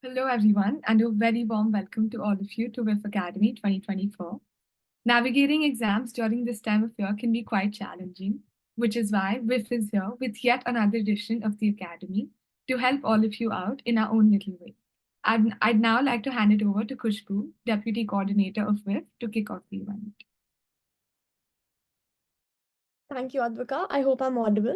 Hello, everyone, and a very warm welcome to all of you to Wif Academy 2024. Navigating exams during this time of year can be quite challenging, which is why Wif is here with yet another edition of the Academy to help all of you out in our own little way. I'd now like to hand it over to Khushbu, Deputy Coordinator of Wif, to kick off the event. Thank you, Advika. I hope I'm audible.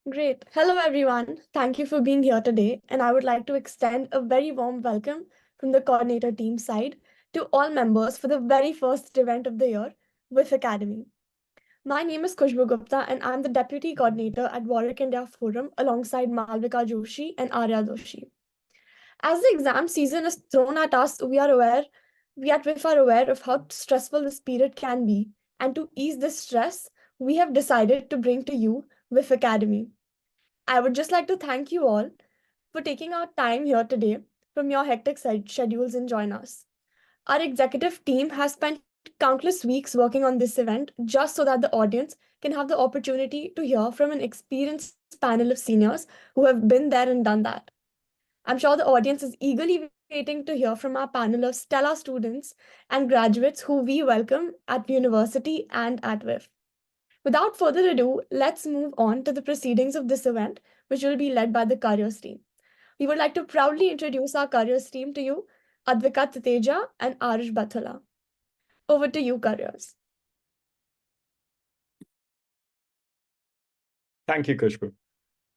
Great. Hello, everyone. Thank you for being here today. And I would like to extend a very warm welcome from the coordinator team side to all members for the very first event of the year with Academy. My name is Khushbu Gupta, and I'm the Deputy Coordinator at Warwick India Forum alongside Malvika Joshi and Arya Doshi. As the exam season is thrown at us, we at WIF are aware of how stressful this period can be. And to ease this stress, we have decided to bring to you WIF Academy. I would just like to thank you all for taking out time here today from your hectic schedules and join us. Our executive team has spent countless weeks working on this event just so that the audience can have the opportunity to hear from an experienced panel of seniors who have been there and done that. I'm sure the audience is eagerly waiting to hear from our panel of stellar students and graduates who we welcome at university and at WIF. Without further ado, let's move on to the proceedings of this event, which will be led by the careers team. We would like to proudly introduce our careers team to you, Advika Titeja and Arish Bathala. Over to you, careers. Thank you, Khushbu.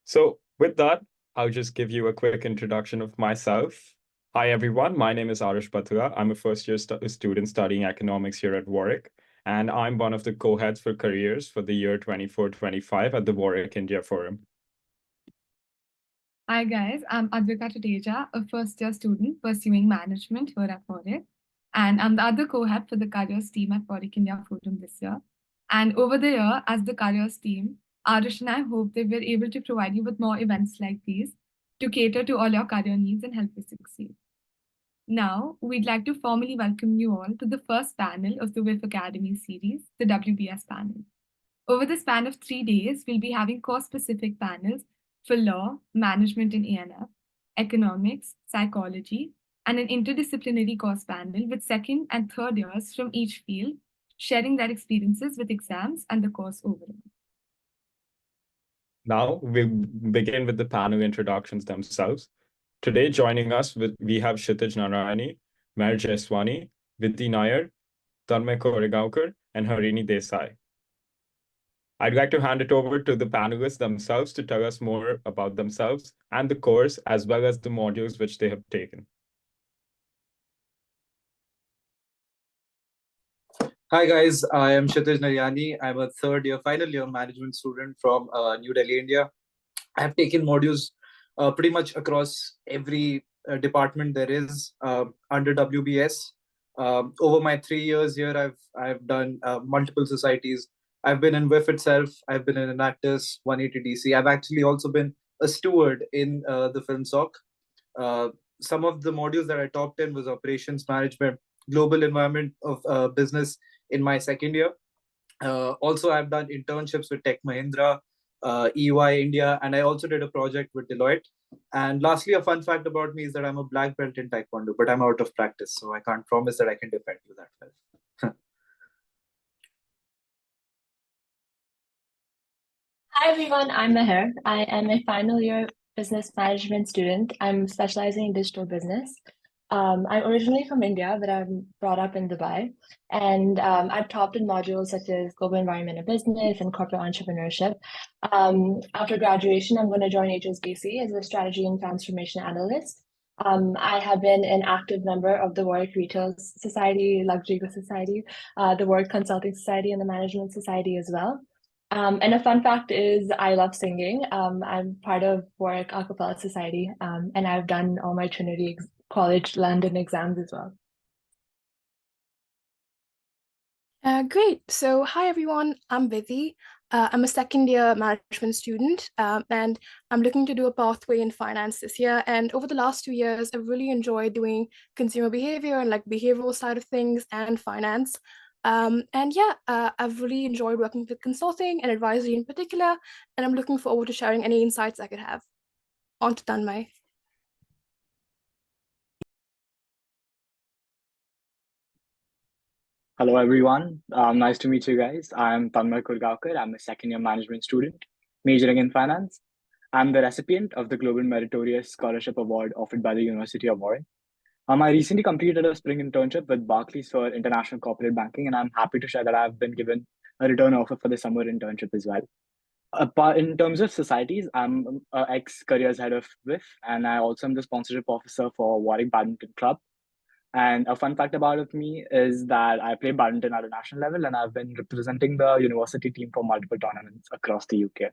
So with that, I'll just give you a quick introduction of myself. Hi, everyone. My name is Arish Bathala. I'm a first-year student studying economics here at Warwick, and I'm one of the co-heads for careers for the year 24-25 at the Warwick India Forum. Hi, guys. I'm Advika Titeja, a first-year student pursuing management here at Warwick, and I'm the other co-head for the careers team at Warwick India Forum this year. And over the year, as the careers team, Arish and I hope that we're able to provide you with more events like these to cater to all your career needs and help you succeed. Now, we'd like to formally welcome you all to the first panel of the Wif Academy series, the Wbs Panel. Over the span of 3 days, we'll be having course-specific panels for law, management in A&F, economics, psychology, and an interdisciplinary course panel with second and third years from each field, sharing their experiences with exams and the course overall. Now, we'll begin with the panel introductions themselves. Today, joining us, we have Kshitij Narayani, Meher Jeswani, Vidhi Nair, Tanmay Koregaonkar, and Harini Desai. I'd like to hand it over to the panelists themselves to tell us more about themselves and the course, as well as the modules which they have taken. Hi guys, I am Kshitij Narayani. I'm a third-year, final-year management student from New Delhi, India. I have taken modules pretty much across every department there is under WBS. Over my 3 years here, I've done multiple societies. I've been in WIF itself. I've been in Enactus, 180 DC. I've actually also been a steward in the film SOC. Some of the modules that I topped in was operations management, global environment of business in my second year. Also, I've done internships with Tech Mahindra, EY India, and I also did a project with Deloitte. And lastly, a fun fact about me is that I'm a black belt in Taekwondo, but I'm out of practice, so I can't promise that I can defend you that well. Hi everyone, I'm Meher. I am a final year business management student. I'm specializing in digital business. I'm originally from India, but I'm brought up in Dubai. And I've topped in modules such as global environment and business and corporate entrepreneurship. After graduation, I'm going to join HSBC as a strategy and transformation analyst. I have been an active member of the Warwick Retail Society, Luxury Goods Society, the Warwick Consulting Society, and the Management Society as well. And a fun fact is I love singing. I'm part of Warwick A Cappella Society, and I've done all my Trinity College London exams as well. Great. So hi, everyone. I'm Vidhi. I'm a second-year management student, and I'm looking to do a pathway in finance this year. And over the last 2 years, I've really enjoyed doing consumer behavior and like behavioral side of things and finance. And yeah, I've really enjoyed working with consulting and advisory in particular, and I'm looking forward to sharing any insights I could have. On to Tanmay. Hello, everyone. Nice to meet you guys. I'm Tanmay Kurgaonkar. I'm a second-year management student majoring in finance. I'm the recipient of the Global Meritorious Scholarship Award offered by the University of Warwick. I recently completed a spring internship with Barclays for international corporate banking, and I'm happy to share that I've been given a return offer for the summer internship as well. In terms of societies, I'm an ex-careers head of Wif, and I also am the sponsorship officer for Warwick Badminton Club. And a fun fact about me is that I play badminton at a national level, and I've been representing the university team for multiple tournaments across the UK.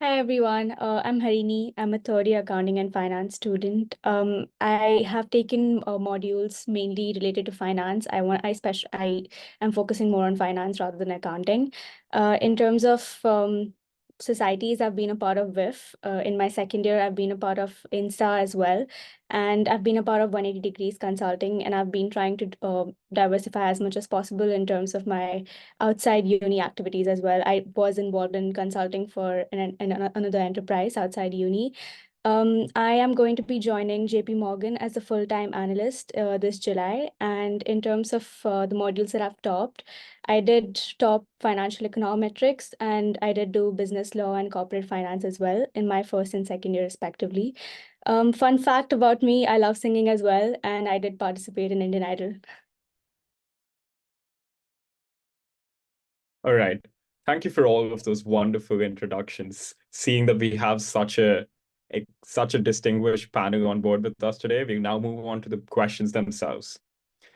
Hi everyone, I'm Harini. I'm a third year accounting and finance student. I have taken modules mainly related to finance. I am focusing more on finance rather than accounting. In terms of societies, I've been a part of WIF. In my second year, I've been a part of INSTA as well. And I've been a part of 180 Degrees Consulting, and I've been trying to diversify as much as possible in terms of my outside uni activities as well. I was involved in consulting for another enterprise outside uni. I am going to be joining JP Morgan as a full-time analyst this July. And in terms of the modules that I've topped, I did top financial econometrics, and I did do business law and corporate finance as well in my first and second year respectively. Fun fact about me, I love singing as well, and I did participate in Indian Idol. All right. Thank you for all of those wonderful introductions. Seeing that we have such a distinguished panel on board with us today, we now move on to the questions themselves.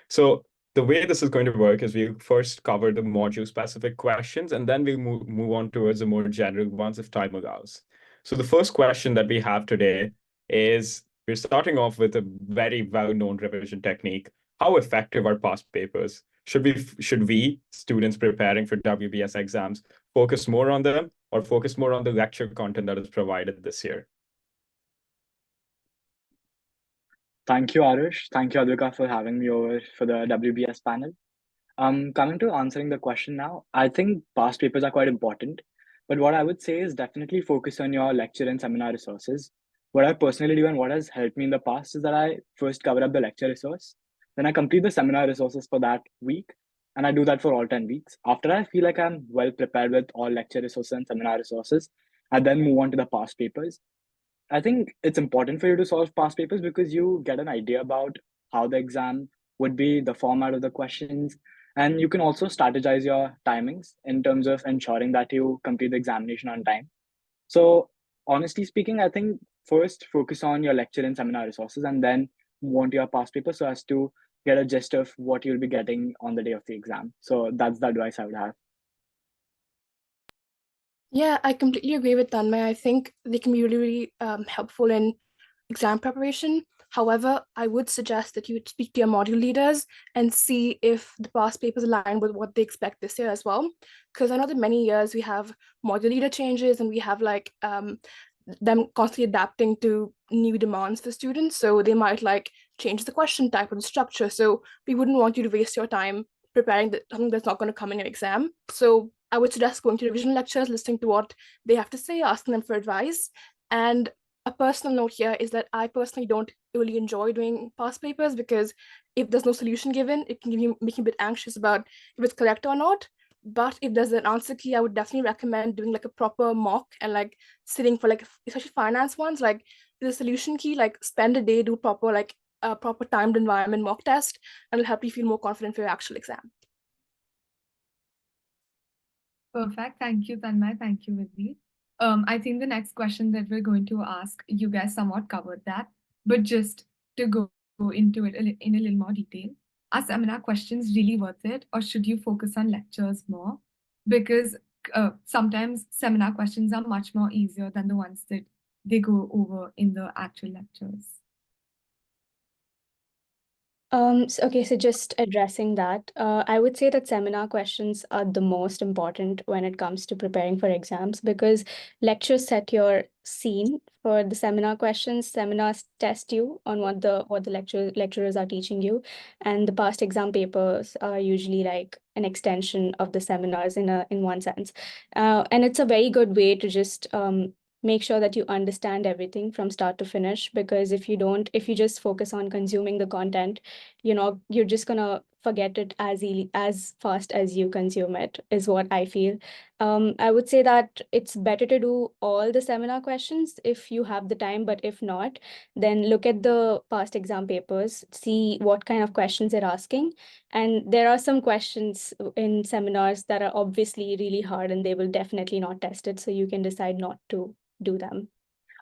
So the way this is going to work is we'll first cover the module-specific questions, and then we'll move on towards the more general ones if time allows. So the first question that we have today is, we're starting off with a very well-known revision technique. How effective are past papers? Should we, students preparing for WBS exams, focus more on them or focus more on the lecture content that is provided this year? Thank you, Arush. Thank you, Advika, for having me over for the WBS panel. Coming to answering the question now, I think past papers are quite important, but what I would say is definitely focus on your lecture and seminar resources. What I personally do and what has helped me in the past is that I first cover up the lecture resource, then I complete the seminar resources for that week, and I do that for all 10 weeks. After I feel like I'm well prepared with all lecture resources and seminar resources, I then move on to the past papers. I think it's important for you to solve past papers because you get an idea about how the exam would be, the format of the questions, and you can also strategize your timings in terms of ensuring that you complete the examination on time. So, honestly speaking, I think first focus on your lecture and seminar resources and then move on to your past paper so as to get a gist of what you'll be getting on the day of the exam. So, that's the advice I would have. Yeah, I completely agree with Tanmay. I think they can be really helpful in exam preparation. However, I would suggest that you speak to your module leaders and see if the past papers align with what they expect this year as well. Because I know that many years we have module leader changes and we have like them constantly adapting to new demands for students. So they might like change the question type or the structure. So we wouldn't want you to waste your time preparing something that's not going to come in your exam. So I would suggest going to revision lectures, listening to what they have to say, asking them for advice. And a personal note here is that I personally don't really enjoy doing past papers because if there's no solution given, it can make me a bit anxious about if it's correct or not. But if there's an answer key, I would definitely recommend doing like a proper mock and like sitting for like, especially finance ones, like the solution key, like spend a day, do proper like a proper timed environment mock test, and it'll help you feel more confident for your actual exam. Perfect. Thank you, Tanmay. Thank you, Vidhi. I think the next question that we're going to ask, you guys somewhat covered that, but just to go into it in a little more detail, are seminar questions really worth it, or should you focus on lectures more? Because sometimes seminar questions are much more easier than the ones that they go over in the actual lectures. So just addressing that, I would say that seminar questions are the most important when it comes to preparing for exams because lectures set your scene for the seminar questions. Seminars test you on what the lecturers are teaching you, and the past exam papers are usually like an extension of the seminars in one sense. And it's a very good way to just make sure that you understand everything from start to finish, because if you just focus on consuming the content, you're just gonna forget it as fast as you consume it, is what I feel. I would say that it's better to do all the seminar questions if you have the time, but if not, then look at the past exam papers, see what kind of questions they're asking. And there are some questions in seminars that are obviously really hard and they will definitely not test it. So you can decide not to do them.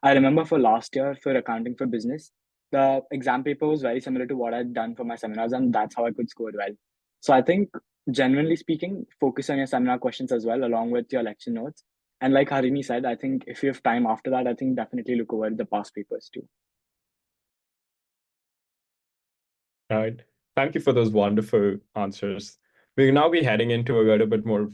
I remember for last year for accounting for business, the exam paper was very similar to what I'd done for my seminars, and that's how I could score well. So I think, generally speaking, focus on your seminar questions as well, along with your lecture notes. And like Harini said, I think if you have time after that, I think definitely look over the past papers too. All right. Thank you for those wonderful answers. We'll now be heading into a little bit more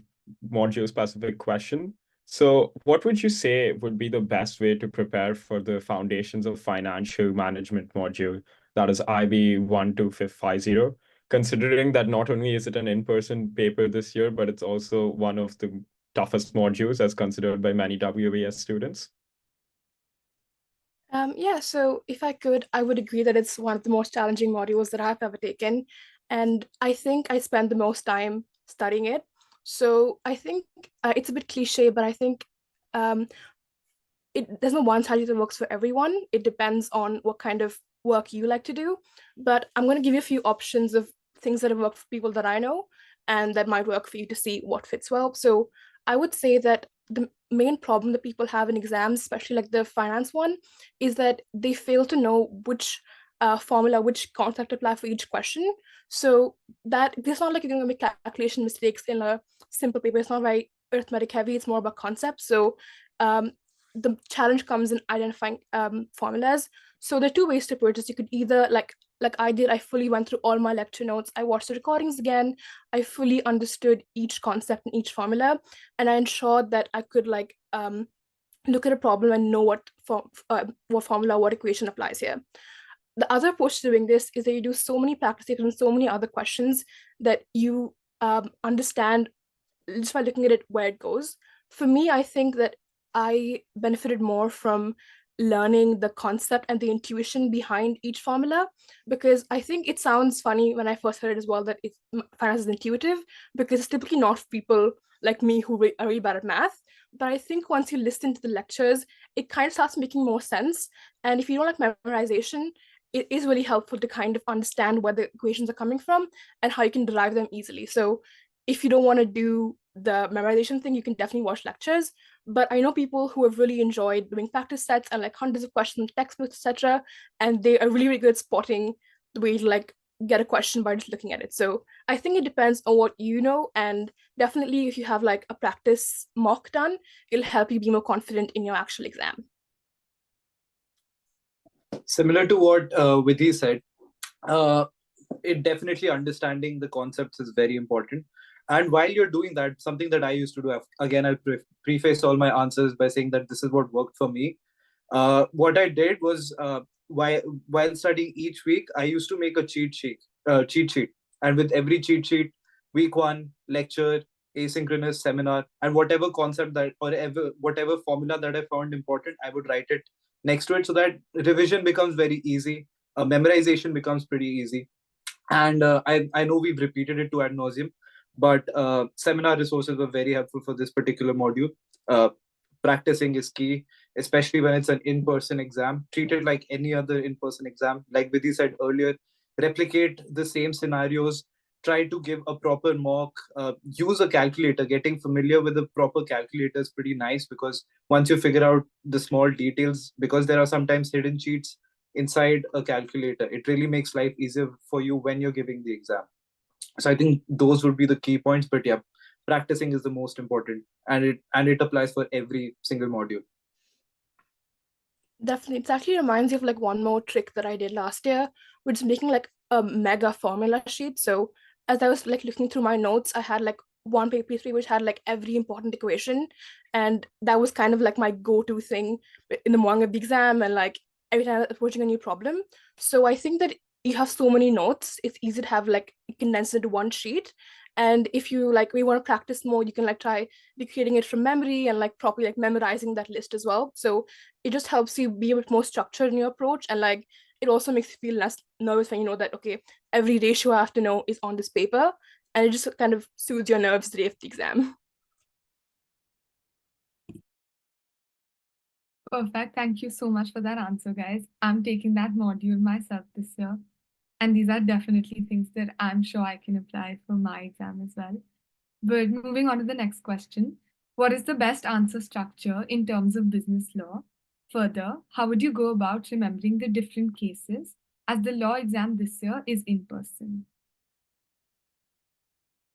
module-specific question. So what would you say would be the best way to prepare for the Foundations of Financial Management module, that is IB 12550, considering that not only is it an in-person paper this year, but it's also one of the toughest modules as considered by many WBS students? Yeah, so if I could, I would agree that it's one of the most challenging modules that I've ever taken. And I think I spent the most time studying it. So I think it's a bit cliche, but I think there's no one strategy that works for everyone. It depends on what kind of work you like to do. But I'm going to give you a few options of things that have worked for people that I know and that might work for you to see what fits well. So I would say that the main problem that people have in exams, especially like the finance one, is that they fail to know which formula, which concept to apply for each question. So that it's not like you're going to make calculation mistakes in a simple paper. It's not very arithmetic heavy. It's more about concepts. So the challenge comes in identifying formulas. So there are two ways to approach this. You could either like I did, I fully went through all my lecture notes. I watched the recordings again. I fully understood each concept and each formula, and I ensured that I could like look at a problem and know what formula, what equation applies here. The other approach to doing this is that you do so many practices and so many other questions that you understand just by looking at it where it goes. For me, I think that I benefited more from learning the concept and the intuition behind each formula, because I think it sounds funny when I first heard it as well that finance is intuitive, because it's typically not for people like me who are really bad at math. But I think once you listen to the lectures, it kind of starts making more sense. And if you don't like memorization, it is really helpful to kind of understand where the equations are coming from and how you can derive them easily. So if you don't want to do the memorization thing, you can definitely watch lectures. But I know people who have really enjoyed doing practice sets and like hundreds of questions, textbooks, etc. And they are really, really good at spotting the way to like get a question by just looking at it. So I think it depends on what you know, and definitely if you have like a practice mock done, it'll help you be more confident in your actual exam. Similar to what Vidhi said, it definitely understanding the concepts is very important. And while you're doing that, something that I used to do, again, I'll preface all my answers by saying that this is what worked for me. What I did was, while studying each week, I used to make a cheat sheet. And with every cheat sheet, week 1, lecture, asynchronous seminar, and whatever concept that, or whatever formula that I found important, I would write it next to it, so that revision becomes very easy. Memorization becomes pretty easy. And I know we've repeated it to ad nauseum, but seminar resources were very helpful for this particular module. Practicing is key, especially when it's an in-person exam. Treat it like any other in-person exam. Like Vidhi said earlier, replicate the same scenarios, try to give a proper mock, use a calculator. Getting familiar with the proper calculator is pretty nice, because once you figure out the small details, because there are sometimes hidden cheats inside a calculator, it really makes life easier for you when you're giving the exam. So I think those would be the key points. But yeah, practicing is the most important, and it applies for every single module. Definitely. It actually reminds me of like one more trick that I did last year, which is making like a mega formula sheet. So as I was like looking through my notes, I had like one paper 3 which had like every important equation, and that was kind of like my go-to thing in the morning of the exam and like every time I was approaching a new problem. So I think that you have so many notes, it's easy to have like condensed into one sheet. And if you we want to practice more, you can try recreating it from memory and properly memorizing that list as well. So it just helps you be a bit more structured in your approach, and it also makes you feel less nervous when you know that, okay, every ratio I have to know is on this paper, and it just kind of soothes your nerves the day of the exam. Perfect. Thank you so much for that answer, guys. I'm taking that module myself this year. And these are definitely things that I'm sure I can apply for my exam as well. But moving on to the next question, what is the best answer structure in terms of business law? Further, how would you go about remembering the different cases, as the law exam this year is in person?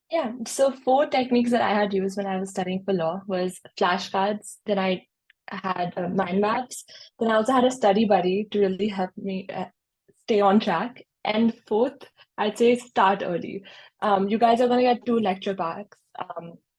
Yeah, so 4 techniques that I had used when I was studying for law was flashcards, then I had mind maps, then I also had a study buddy to really help me stay on track. And fourth, I'd say start early. You guys are going to get 2 lecture packs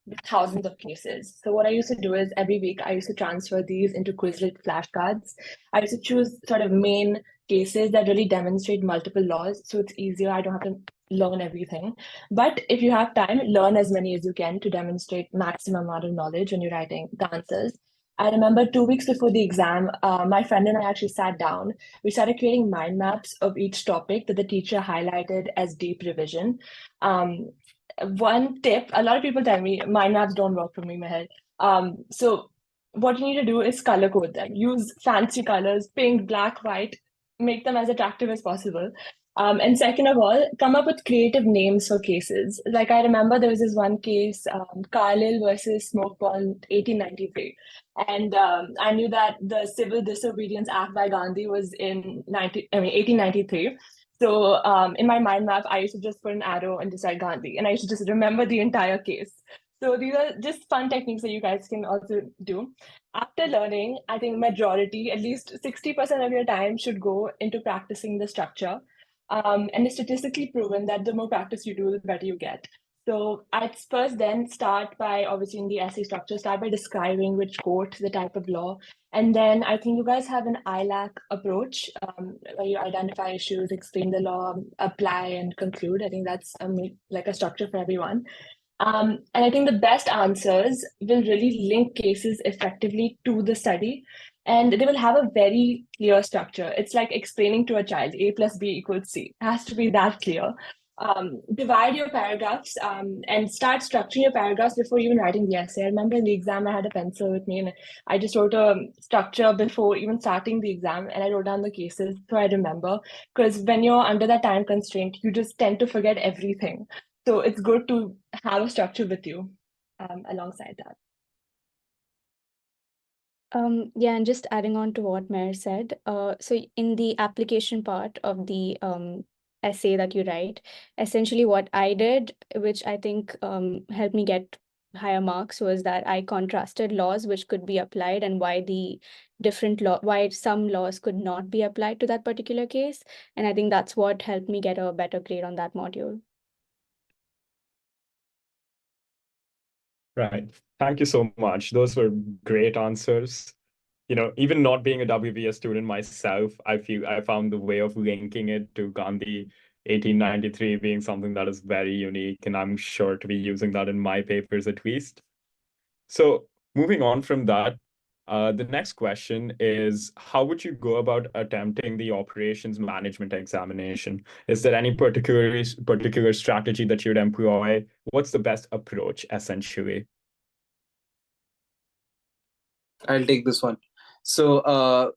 with thousands of cases. So what I used to do is every week I used to transfer these into Quizlet flashcards. I used to choose sort of main cases that really demonstrate multiple laws, so it's easier. I don't have to learn everything. But if you have time, learn as many as you can to demonstrate maximum amount of knowledge when you're writing the answers. I remember 2 weeks before the exam, my friend and I actually sat down. We started creating mind maps of each topic that the teacher highlighted as deep revision. One tip, a lot of people tell me mind maps don't work for me, Meher. So what you need to do is color code them. Use fancy colors, pink, black, white, make them as attractive as possible. And second of all, come up with creative names for cases. Like I remember there was this one case, Carlyle versus Smokeball 1893. And I knew that the Civil Disobedience Act by Gandhi was in 1893. So in my mind map, I used to just put an arrow and decide Gandhi, and I used to just remember the entire case. So these are just fun techniques that you guys can also do. After learning, I think majority, at least 60% of your time should go into practicing the structure. And it's statistically proven that the more practice you do, the better you get. So I'd first then start by, obviously in the essay structure, start by describing which court, the type of law. And then I think you guys have an ILAC approach where you identify issues, explain the law, apply and conclude. I think that's like a structure for everyone. And I think the best answers will really link cases effectively to the study, and they will have a very clear structure. It's like explaining to a child A plus B equals C. It has to be that clear. Divide your paragraphs and start structuring your paragraphs before even writing the essay. I remember in the exam, I had a pencil with me and I just wrote a structure before even starting the exam, and I wrote down the cases so I remember. Because when you're under that time constraint, you just tend to forget everything. So it's good to have a structure with you alongside that. Yeah, and just adding on to what Meher said, so in the application part of the essay that you write, essentially what I did, which I think helped me get higher marks, was that I contrasted laws which could be applied and why why some laws could not be applied to that particular case. And I think that's what helped me get a better grade on that module. Right. Thank you so much. Those were great answers. Even not being a WBS student myself, I found the way of linking it to Gandhi 1893 being something that is very unique, and I'm sure to be using that in my papers at least. So moving on from that, the next question is, how would you go about attempting the operations management examination? Is there any particular strategy that you'd employ? What's the best approach, essentially? I'll take this one. So,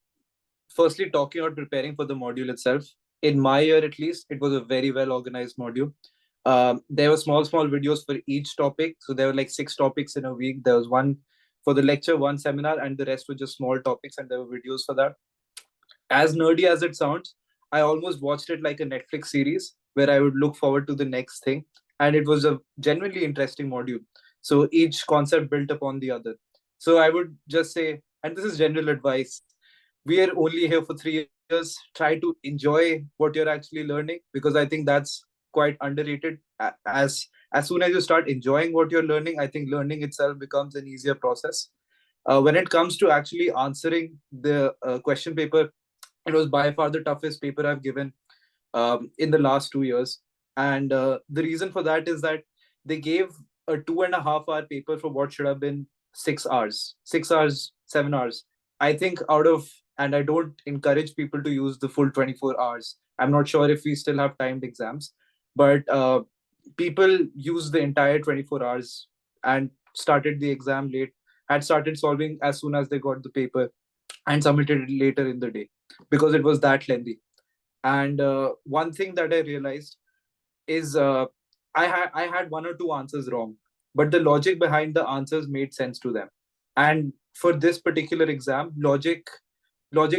firstly, talking about preparing for the module itself, in my year at least, it was a very well organized module. There were small videos for each topic. So there were like 6 topics in a week. There was one for the lecture, one seminar, and the rest were just small topics, and there were videos for that. As nerdy as it sounds, I almost watched it like a Netflix series where I would look forward to the next thing. And it was a genuinely interesting module. So each concept built upon the other. So I would just say, and this is general advice, we are only here for 3 years. Try to enjoy what you're actually learning, because I think that's quite underrated. As soon as you start enjoying what you're learning, I think learning itself becomes an easier process. When it comes to actually answering the question paper, it was by far the toughest paper I've given in the last 2 years. And the reason for that is that they gave a 2.5 hour paper for what should have been 6 hours, 6 hours, 7 hours. I think and I don't encourage people to use the full 24 hours. I'm not sure if we still have timed exams, but people used the entire 24 hours and started the exam late, had started solving as soon as they got the paper and submitted it later in the day because it was that lengthy. And one thing that I realized is I had one or two answers wrong, but the logic behind the answers made sense to them. And for this particular exam, logic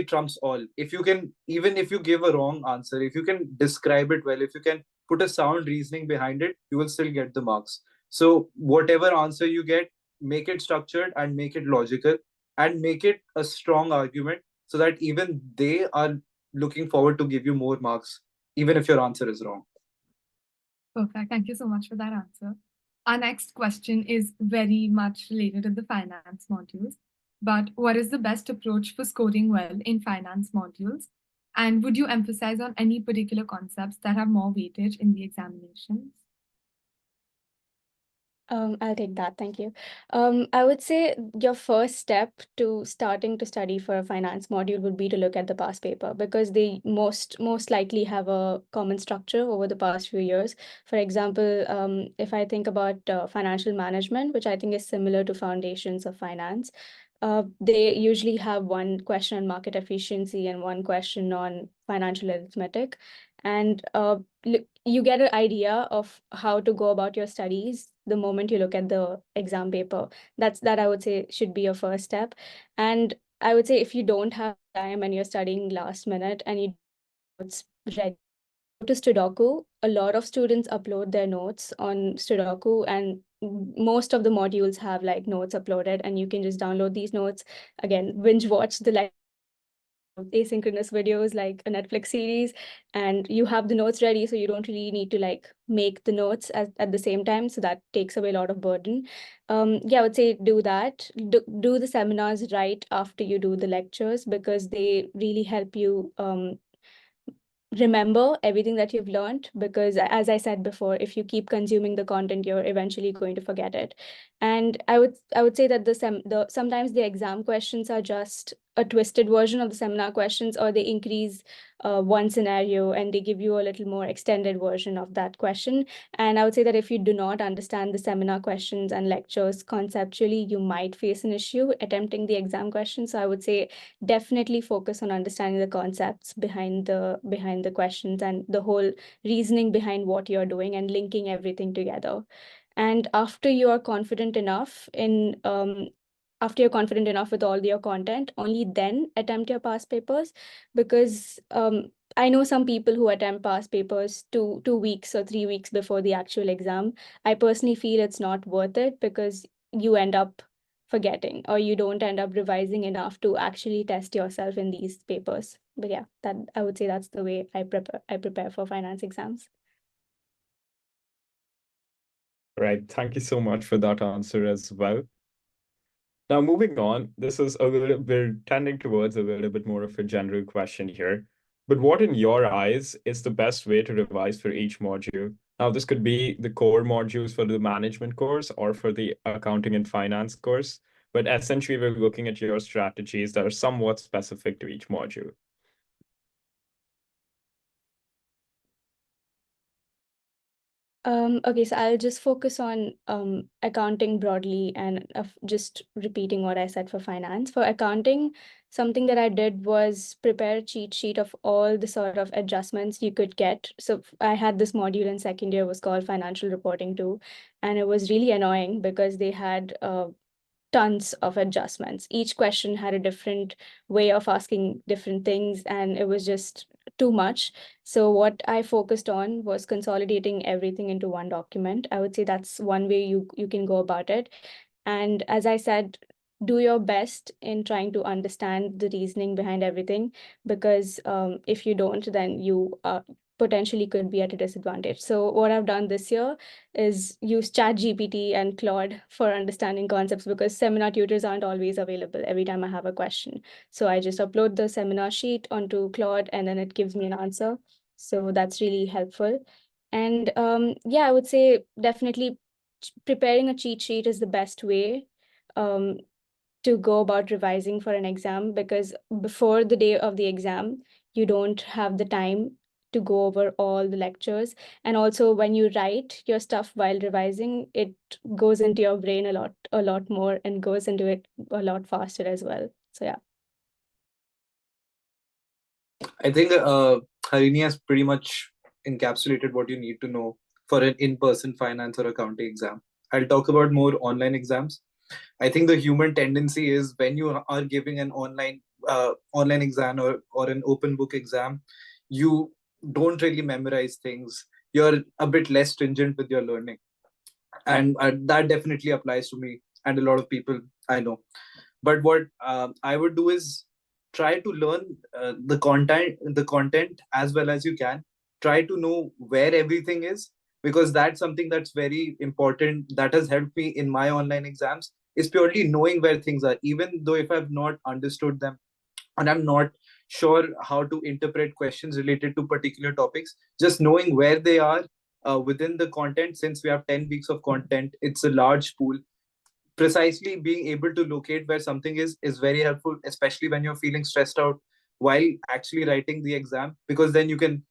trumps all. If you can, even if you give a wrong answer, if you can describe it well, if you can put a sound reasoning behind it, you will still get the marks. So whatever answer you get, make it structured and make it logical and make it a strong argument so that even they are looking forward to give you more marks, even if your answer is wrong. Perfect. Thank you so much for that answer. Our next question is very much related to the finance modules. But what is the best approach for scoring well in finance modules? And would you emphasize on any particular concepts that have more weightage in the examinations? I'll take that. Thank you. I would say your first step to starting to study for a finance module would be to look at the past paper because they most likely have a common structure over the past few years. For example, if I think about financial management, which I think is similar to foundations of finance, they usually have one question on market efficiency and one question on financial arithmetic. And you get an idea of how to go about your studies the moment you look at the exam paper. That I would say should be your first step. And I would say if you don't have time and you're studying last minute and you it's ready to Sudoku, a lot of students upload their notes on Sudoku, and most of the modules have like notes uploaded, and you can just download these notes. Again, binge watch the asynchronous videos like a Netflix series, and you have the notes ready, so you don't really need to like make the notes at the same time, so that takes away a lot of burden. Yeah, I would say do that. Do the seminars right after you do the lectures because they really help you remember everything that you've learned, because as I said before, if you keep consuming the content, you're eventually going to forget it. And I would say that sometimes the exam questions are just a twisted version of the seminar questions, or they increase one scenario and they give you a little more extended version of that question. And I would say that if you do not understand the seminar questions and lectures conceptually, you might face an issue attempting the exam questions. So I would say definitely focus on understanding the concepts behind the questions and the whole reasoning behind what you're doing and linking everything together. And after you are confident enough with all your content, only then attempt your past papers, because I know some people who attempt past papers 2 weeks or 3 weeks before the actual exam. I personally feel it's not worth it because you end up forgetting or you don't end up revising enough to actually test yourself in these papers. But yeah, that I would say that's the way I prepare for finance exams. Right. Thank you so much for that answer as well. Now, moving on, we're tending towards a little bit more of a general question here. But what, in your eyes, is the best way to revise for each module? Now, this could be the core modules for the management course or for the accounting and finance course. But essentially, we're looking at your strategies that are somewhat specific to each module. Okay, so I'll just focus on accounting broadly and just repeating what I said for finance. For accounting, something that I did was prepare a cheat sheet of all the sort of adjustments you could get. So I had this module in second year, was called financial reporting too, and it was really annoying because they had tons of adjustments. Each question had a different way of asking different things, and it was just too much. So what I focused on was consolidating everything into one document. I would say that's one way you can go about it. And as I said, do your best in trying to understand the reasoning behind everything, because if you don't, then you potentially could be at a disadvantage. So what I've done this year is use ChatGPT and Claude for understanding concepts, because seminar tutors aren't always available every time I have a question. So I just upload the seminar sheet onto Claude and then it gives me an answer. So that's really helpful. And yeah, I would say definitely preparing a cheat sheet is the best way to go about revising for an exam, because before the day of the exam, you don't have the time to go over all the lectures. And also when you write your stuff while revising, it goes into your brain a lot more and goes into it a lot faster as well. So yeah. I think Harini has pretty much encapsulated what you need to know for an in-person finance or accounting exam. I'll talk about more online exams. I think the human tendency is when you are giving an online exam or an open book exam, you don't really memorize things. You're a bit less stringent with your learning, and that definitely applies to me and a lot of people I know. But what I would do is try to learn the content as well as you can. Try to know where everything is, because that's something that's very important, that has helped me in my online exams, is purely knowing where things are, even though if I've not understood them and I'm not sure how to interpret questions related to particular topics. Just knowing where they are within the content, since we have 10 weeks of content, it's a large pool. Precisely being able to locate where something is very helpful, especially when you're feeling stressed out while actually writing the exam, because then you can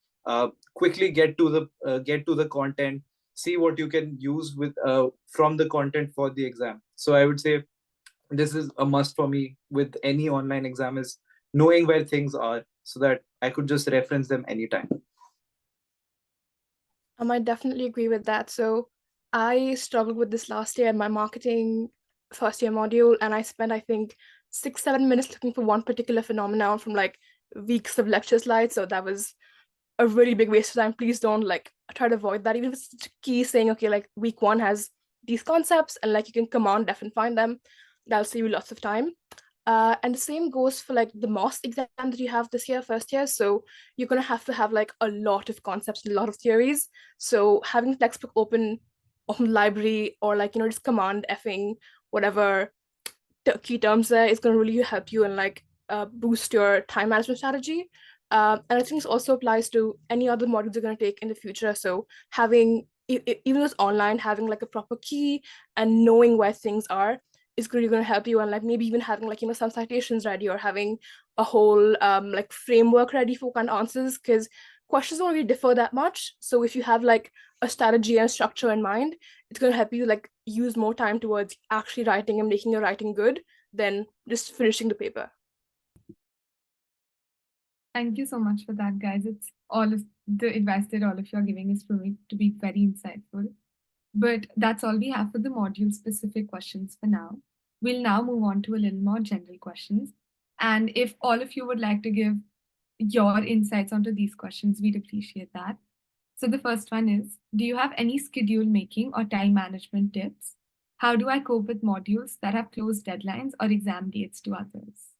quickly get to the content, see what you can use with from the content for the exam. So I would say this is a must for me with any online exam, is knowing where things are so that I could just reference them anytime. I might definitely agree with that. So I struggled with this last year in my marketing first year module, and I spent, I think, 6-7 minutes looking for one particular phenomenon from like weeks of lecture slides. So that was a really big waste of time. Please don't like try to avoid that. Even if it's key saying, okay, like week 1 has these concepts and like you can command def and find them, that'll save you lots of time. And the same goes for like the MOS exam that you have this year, first year. So you're going to have like a lot of concepts, a lot of theories. So having the textbook open on the library, or like, just command effing whatever key terms there is going to really help you and like boost your time management strategy. And I think this also applies to any other modules you're going to take in the future. So having, even though it's online, having like a proper key and knowing where things are is really going to help you. And like maybe even having like, some citations ready, or having a whole like framework ready for kind of answers, because questions don't really differ that much. So if you have like a strategy and structure in mind, it's going to help you like use more time towards actually writing and making your writing good than just finishing the paper. Thank you so much for that, guys. It's all of the advice that all of you are giving is proving to be very insightful. But that's all we have for the module specific questions for now. We'll now move on to a little more general questions. And if all of you would like to give your insights onto these questions, we'd appreciate that. So the first one is, do you have any schedule making or time management tips? How do I cope with modules that have close deadlines or exam dates to others?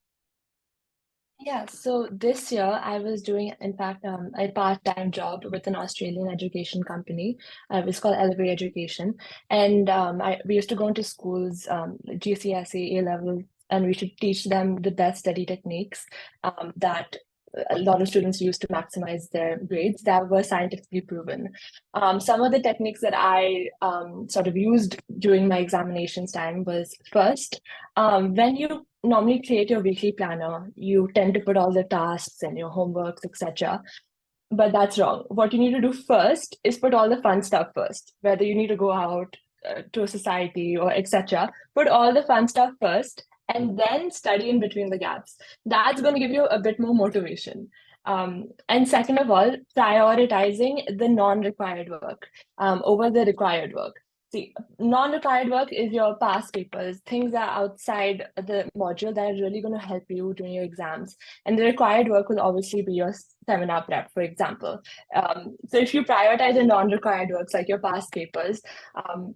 Yeah, so this year I was doing, in fact, a part-time job with an Australian education company. It was called Elevate Education. And we used to go into schools, GCSE, A-level, and we should teach them the best study techniques that a lot of students use to maximize their grades that were scientifically proven. Some of the techniques that I sort of used during my examinations time was, first, when you normally create your weekly planner, you tend to put all the tasks and your homeworks, etc. But that's wrong. What you need to do first is put all the fun stuff first, whether you need to go out to a society or etc. Put all the fun stuff first and then study in between the gaps. That's going to give you a bit more motivation. And second of all, prioritizing the non-required work over the required work. See, non-required work is your past papers, things that are outside the module that are really going to help you during your exams. And the required work will obviously be your seminar prep, for example. So if you prioritize the non-required works like your past papers,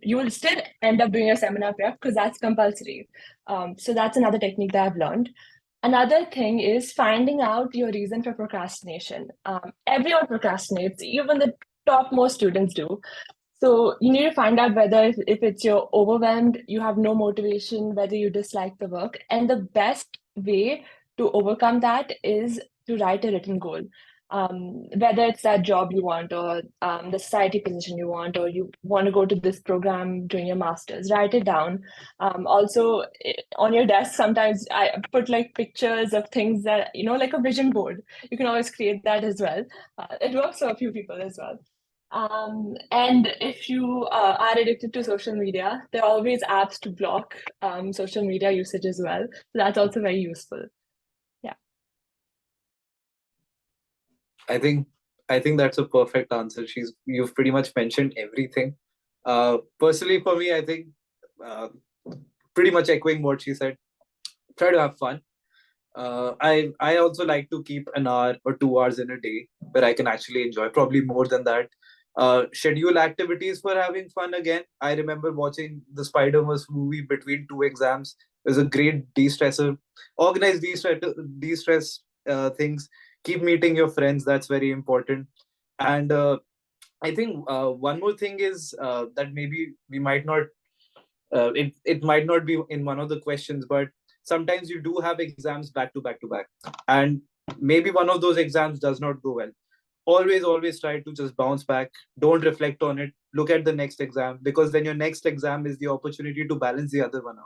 you will still end up doing your seminar prep because that's compulsory. So that's another technique that I've learned. Another thing is finding out your reason for procrastination. Everyone procrastinates, even the topmost students do. So you need to find out whether if it's you're overwhelmed, you have no motivation, whether you dislike the work. And the best way to overcome that is to write a written goal. whether it's that job you want or the society position you want, or you want to go to this program during your master's, write it down. Also, on your desk, sometimes I put like pictures of things that, like a vision board. You can always create that as well. It works for a few people as well. And if you are addicted to social media, there are always apps to block social media usage as well. So that's also very useful. Yeah. I think that's a perfect answer. You've pretty much mentioned everything. Personally, for me, I think pretty much echoing what she said. Try to have fun. I also like to keep an hour or 2 hours in a day where I can actually enjoy, probably more than that. Schedule activities for having fun again. I remember watching the Spider-Verse movie between two exams. It was a great de-stressor. Organize de-stress things. Keep meeting your friends. That's very important. And I think one more thing is that maybe we might not, it might not be in one of the questions, but sometimes you do have exams back to back to back, and maybe one of those exams does not go well. Always try to just bounce back. Don't reflect on it. Look at the next exam, because then your next exam is the opportunity to balance the other one out.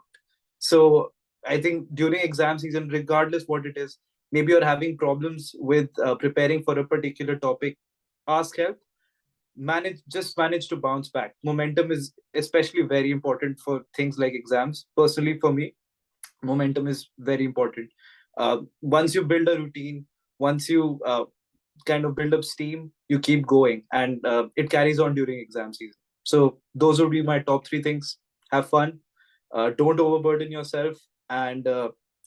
So I think during exam season, regardless what it is, maybe you're having problems with preparing for a particular topic, ask help. Manage to bounce back. Momentum is especially very important for things like exams. Personally, for me, momentum is very important. Once you build a routine, once you kind of build up steam, you keep going, and it carries on during exam season. So those would be my top three things. Have fun, don't overburden yourself, and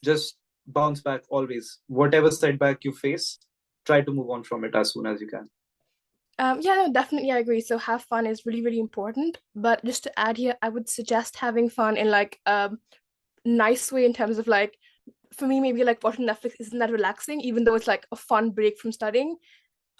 just bounce back always. Whatever setback you face, try to move on from it as soon as you can. Yeah, no, definitely I agree. So have fun is really, really important. But just to add here, I would suggest having fun in like a nice way, in terms of like, for me, maybe like watching Netflix isn't that relaxing, even though it's like a fun break from studying.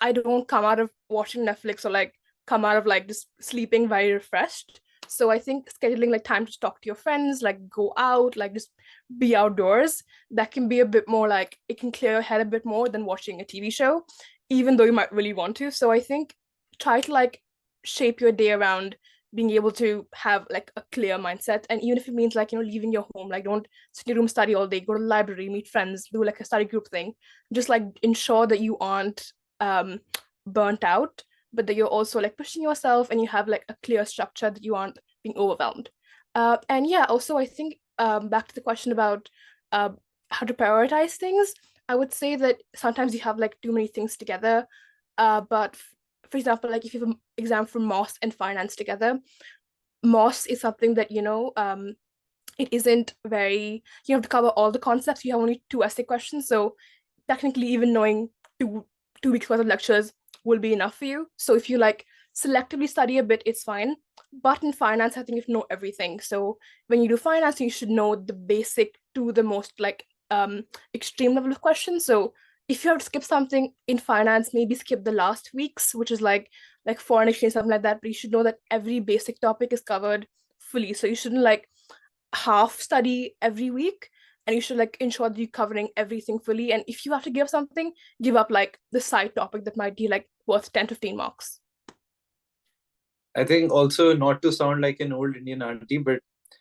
I don't come out of watching Netflix or like come out of like just sleeping very refreshed. So I think scheduling like time to talk to your friends, like go out, like just be outdoors, that can be a bit more like, it can clear your head a bit more than watching a TV show, even though you might really want to. So I think try to like shape your day around being able to have like a clear mindset. And even if it means like, leaving your home, like don't sit in your room, study all day, go to the library, meet friends, do like a study group thing. Just like ensure that you aren't burnt out, but that you're also like pushing yourself and you have like a clear structure, that you aren't being overwhelmed. And yeah, also I think back to the question about how to prioritize things, I would say that sometimes you have like too many things together. But for example, like if you have an exam for MOS and finance together, MOS is something that, it isn't very, you have to cover all the concepts. You have only 2 essay questions. So technically, even knowing two weeks worth of lectures will be enough for you. So if you like selectively study a bit, it's fine. But in finance, I think you have to know everything. So when you do finance, you should know the basic to the most like extreme level of questions. So if you have to skip something in finance, maybe skip the last weeks, which is like foreign exchange, something like that. But you should know that every basic topic is covered fully. So you shouldn't like half study every week, and you should like ensure that you're covering everything fully. And if you have to give something, give up like the side topic that might be like worth 10-15 marks. I think also, not to sound like an old Indian auntie, but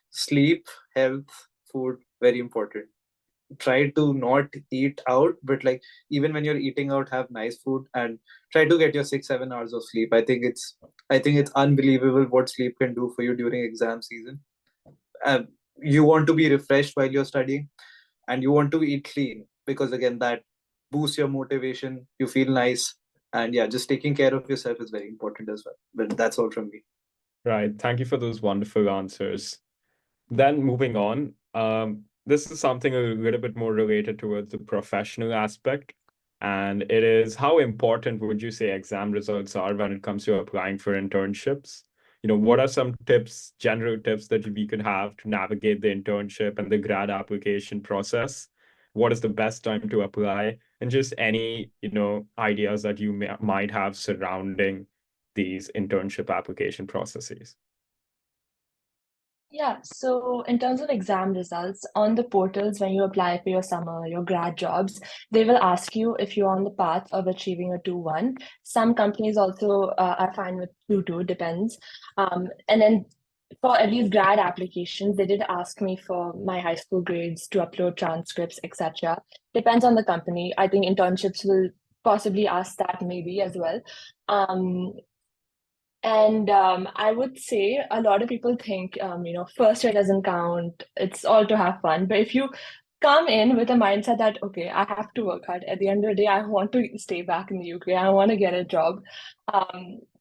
sleep, health, food, very important. Try to not eat out, but like even when you're eating out, have nice food and try to get your 6-7 hours of sleep. I think it's unbelievable what sleep can do for you during exam season. You want to be refreshed while you're studying, and you want to eat clean, because again, that boosts your motivation. You feel nice, and yeah, just taking care of yourself is very important as well. But that's all from me. Right. Thank you for those wonderful answers. Then moving on, this is something a little bit more related towards the professional aspect. And it is, how important would you say exam results are when it comes to applying for internships? What are some tips, general tips that we could have to navigate the internship and the grad application process? What is the best time to apply? And just any, ideas that you might have surrounding these internship application processes. Yeah, so in terms of exam results, on the portals, when you apply for your summer, your grad jobs, they will ask you if you're on the path of achieving a 2-1. Some companies also are fine with 2-2, depends. And then for at least grad applications, they did ask me for my high school grades to upload transcripts, etc. Depends on the company. I think internships will possibly ask that maybe as well. Um, and I would say a lot of people think, first year doesn't count. It's all to have fun. But if you come in with a mindset that, okay, I have to work hard. At the end of the day, I want to stay back in the UK. I want to get a job.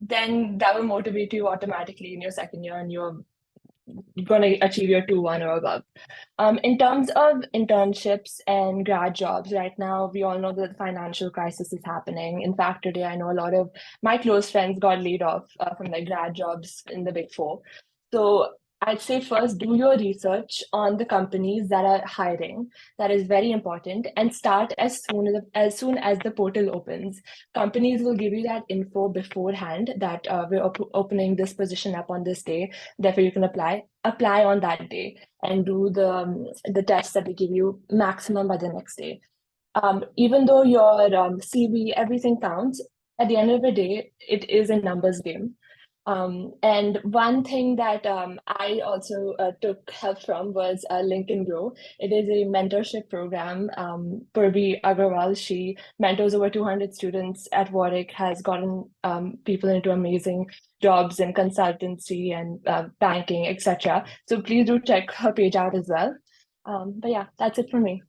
Then that will motivate you automatically in your second year, and you're going to achieve your 2-1 or above. In terms of internships and grad jobs, right now, we all know that the financial crisis is happening. In fact, today, I know a lot of my close friends got laid off from their grad jobs in the Big Four. So I'd say first do your research on the companies that are hiring. That is very important, and start as soon as the portal opens. Companies will give you that info beforehand that we're opening this position up on this day. Therefore, you can apply on that day and do the tests that they give you maximum by the next day. Even though your CV, everything counts, at the end of the day, it is a numbers game. And one thing that I also took help from was LinkedIn Grow. It is a mentorship program. Purvi Agarwal, she mentors over 200 students at Warwick, has gotten people into amazing jobs in consultancy and banking, etc. So please do check her page out as well. But yeah, that's it for me.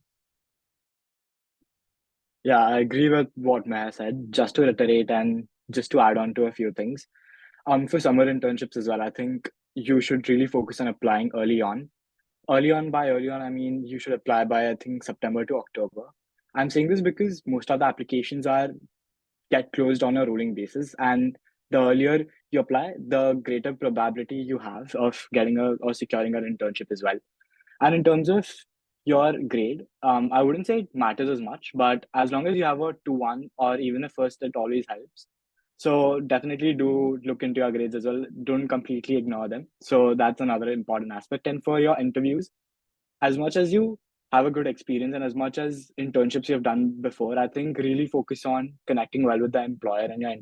Yeah, I agree with what Maya said. Just to reiterate and just to add on to a few things. For summer internships as well, I think you should really focus on applying early on. By early on, I mean you should apply by I think September to October. I'm saying this because most of the applications are get closed on a rolling basis, and the earlier you apply, the greater probability you have of getting a or securing an internship as well. And in terms of your grade, I wouldn't say it matters as much, but as long as you have a 2-1 or even a first, it always helps. So definitely do look into your grades as well. Don't completely ignore them. So that's another important aspect. And for your interviews, as much as you have a good experience and as much as internships you've done before, I think really focus on connecting well with the employer and your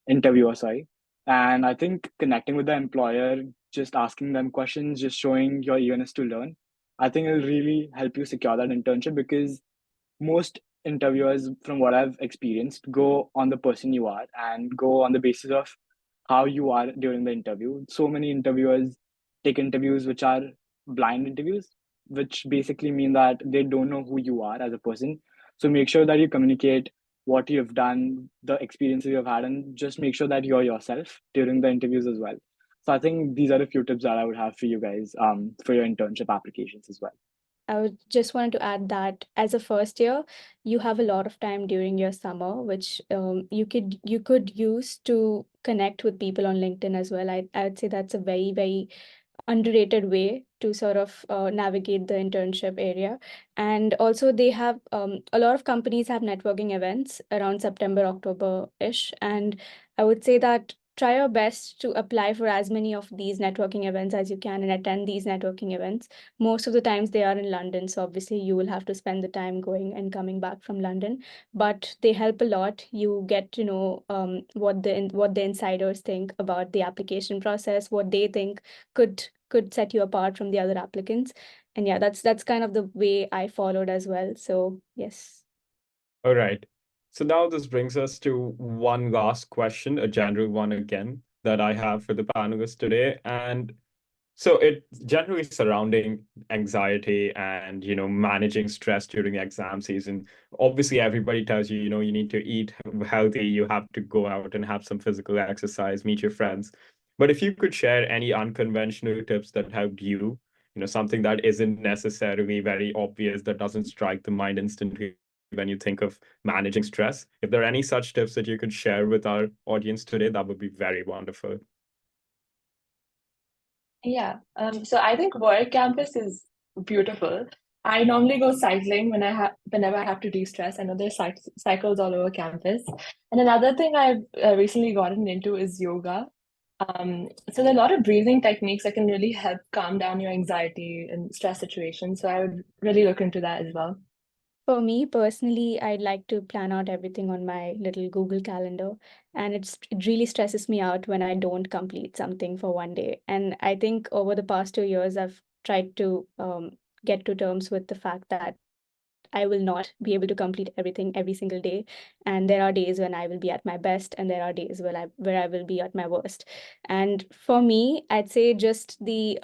interviewer, sorry. And I think connecting with the employer, just asking them questions, just showing your eagerness to learn, I think it'll really help you secure that internship because most interviewers, from what I've experienced, go on the person you are and go on the basis of how you are during the interview. So many interviewers take interviews which are blind interviews, which basically mean that they don't know who you are as a person. So make sure that you communicate what you've done, the experiences you've had, and just make sure that you're yourself during the interviews as well. So I think these are a few tips that I would have for you guys for your internship applications as well. I would just wanted to add that as a first year, you have a lot of time during your summer, which you could use to connect with people on LinkedIn as well. I would say that's a very, very underrated way to sort of navigate the internship area. And also they have a lot of companies have networking events around September, October-ish. And I would say that try your best to apply for as many of these networking events as you can and attend these networking events. Most of the times they are in London, so obviously you will have to spend the time going and coming back from London, but they help a lot. You get to know what the insiders think about the application process, what they think could set you apart from the other applicants. And yeah, that's kind of the way I followed as well. So yes. All right. So now this brings us to one last question, a general one again, that I have for the panelists today. And so it's generally surrounding anxiety and, managing stress during the exam season. Obviously, everybody tells you, you need to eat healthy, you have to go out and have some physical exercise, meet your friends. But if you could share any unconventional tips that helped you, something that isn't necessarily very obvious, that doesn't strike the mind instantly when you think of managing stress. If there are any such tips that you could share with our audience today, that would be very wonderful. Yeah, so I think Warwick campus is beautiful. I normally go cycling whenever I have to de-stress. I know there's cycles all over campus. And another thing I've recently gotten into is yoga. So there are a lot of breathing techniques that can really help calm down your anxiety in stress situations. So I would really look into that as well. For me personally, I'd like to plan out everything on my little Google Calendar, and it really stresses me out when I don't complete something for one day. And I think over the past 2 years, I've tried to get to terms with the fact that I will not be able to complete everything every single day. And there are days when I will be at my best, and there are days where I will be at my worst. And for me, I'd say just the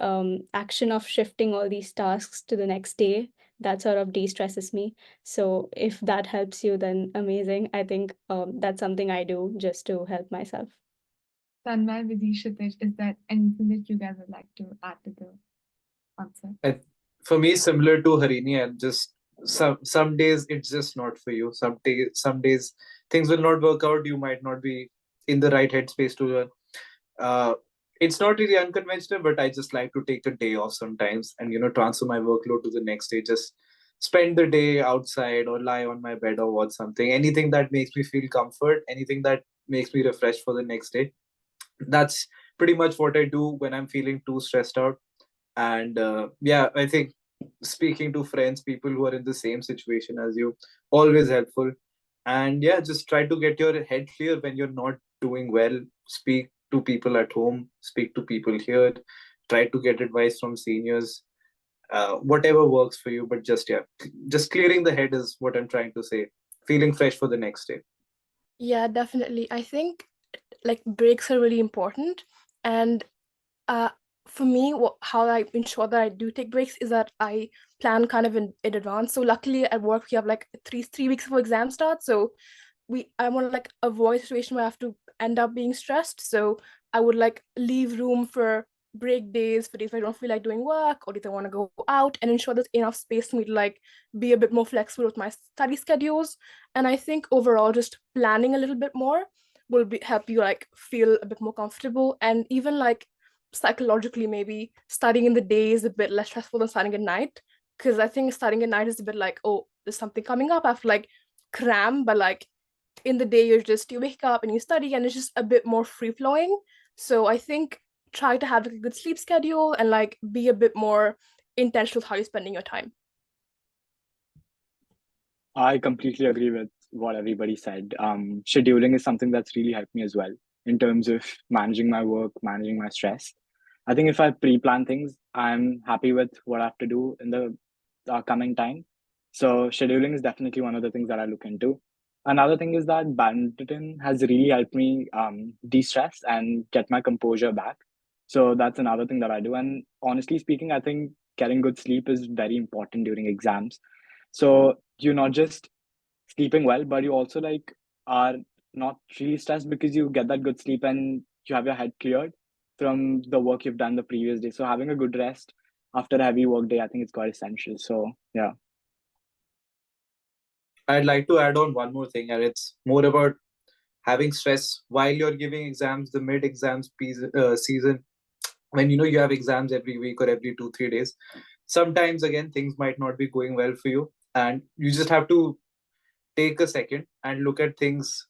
action of shifting all these tasks to the next day, that sort of de-stresses me. So if that helps you, then amazing. I think that's something I do just to help myself. Tanmay, Vidhi, Kshitij, is there anything that you guys would like to add to the answer? For me, similar to Harini, and just some days it's just not for you. Some days things will not work out. You might not be in the right headspace to learn. It's not really unconventional, but I just like to take a day off sometimes and transfer my workload to the next day. Just spend the day outside or lie on my bed or watch something. Anything that makes me feel comfort, anything that makes me refreshed for the next day. That's pretty much what I do when I'm feeling too stressed out. And yeah, I think speaking to friends, people who are in the same situation as you, always helpful. And yeah, just try to get your head clear when you're not doing well. Speak to people at home, speak to people here, try to get advice from seniors, whatever works for you. But just just clearing the head is what I'm trying to say, feeling fresh for the next day. Yeah, definitely. I think like breaks are really important. And for me, how I ensure that I do take breaks is that I plan kind of in advance. So luckily at work we have like three weeks before exam starts. So I want to like avoid a situation where I have to end up being stressed. So I would like leave room for break days for days I don't feel like doing work or if I want to go out, and ensure there's enough space for me to like be a bit more flexible with my study schedules. And I think overall just planning a little bit more will help you like feel a bit more comfortable. And even like psychologically, maybe studying in the day is a bit less stressful than studying at night, because I think studying at night is a bit like, oh, there's something coming up, I have to like cram. But like in the day you wake up and you study, and it's just a bit more free flowing. So I think try to have like a good sleep schedule and like be a bit more intentional with how you're spending your time. I completely agree with what everybody said. Scheduling is something that's really helped me as well in terms of managing my work, managing my stress. I think if I pre-plan things, I'm happy with what I have to do in the coming time. So scheduling is definitely one of the things that I look into. Another thing is that badminton has really helped me de-stress and get my composure back. So that's another thing that I do. And honestly speaking, I think getting good sleep is very important during exams. So you're not just sleeping well, but you also like are not really stressed because you get that good sleep and you have your head cleared from the work you've done the previous day. So having a good rest after a heavy work day, I think it's quite essential. So yeah. I'd like to add on one more thing, and it's more about having stress while you're giving exams, the mid-exams season, when you have exams every week or every 2-3 days. Sometimes again things might not be going well for you, and you just have to take a second and look at things